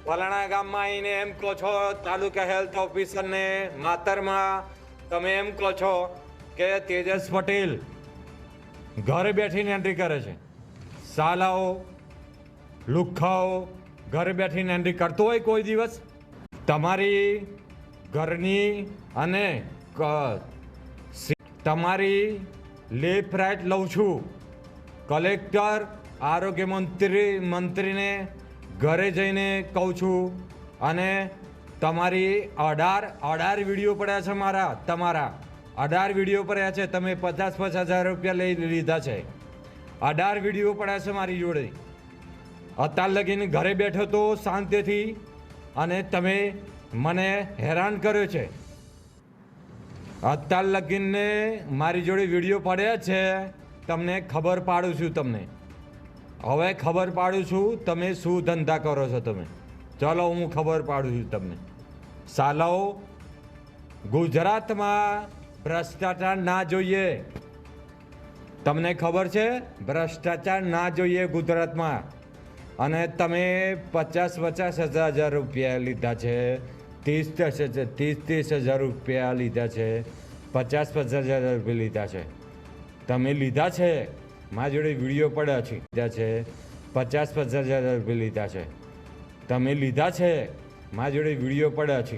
ફલાણા ગામમાં આવીને એમ કહો છો તાલુકા હેલ્થ ઓફિસરને માતરમાં તમે એમ કહો છો કે તેજસ પટેલ ઘરે બેઠીને એન્ટ્રી કરે છે. સાલાઓ લુખ્ખાઓ ઘરે બેઠીને એન્ટ્રી કરતો હોય કોઈ દિવસ? તમારી ઘરની અને તમારી લેફ્ટ રાઈટ લઉં છું. કલેક્ટર આરોગ્ય મંત્રીને ઘરે જઈને કહું છું અને તમારી 18 વિડીયો પડ્યા છે તમારા 18 વિડીયો પડ્યા છે. તમે 50,000 રૂપિયા લઈ લીધા છે. 18 વિડીયો પડ્યા છે મારી જોડે. અત્યાર લગીને ઘરે બેઠો તો શાંતિથી અને તમે મને હેરાન કર્યો છે. અત્યાર લગીને મારી જોડે વિડીયો પડ્યા છે. તમને ખબર પાડું છું. હવે ખબર પાડું છું તમે શું ધંધા કરો છો. તમે ચાલો હું ખબર પાડું છું તમને. સાલાઓ, ગુજરાતમાં ભ્રષ્ટાચાર ના જોઈએ. તમને ખબર છે ભ્રષ્ટાચાર ના જોઈએ ગુજરાતમાં. અને તમે 50,000 રૂપિયા લીધા છે, 30,000 રૂપિયા લીધા છે, 50,000 રૂપિયા લીધા છે. તમે લીધા છે. મારી જોડે વિડીયો પડ્યા છે. લીધા છે 50,000 રૂપિયા લીધા છે. તમે લીધા છે. મારી જોડે વિડીયો પડ્યા છે.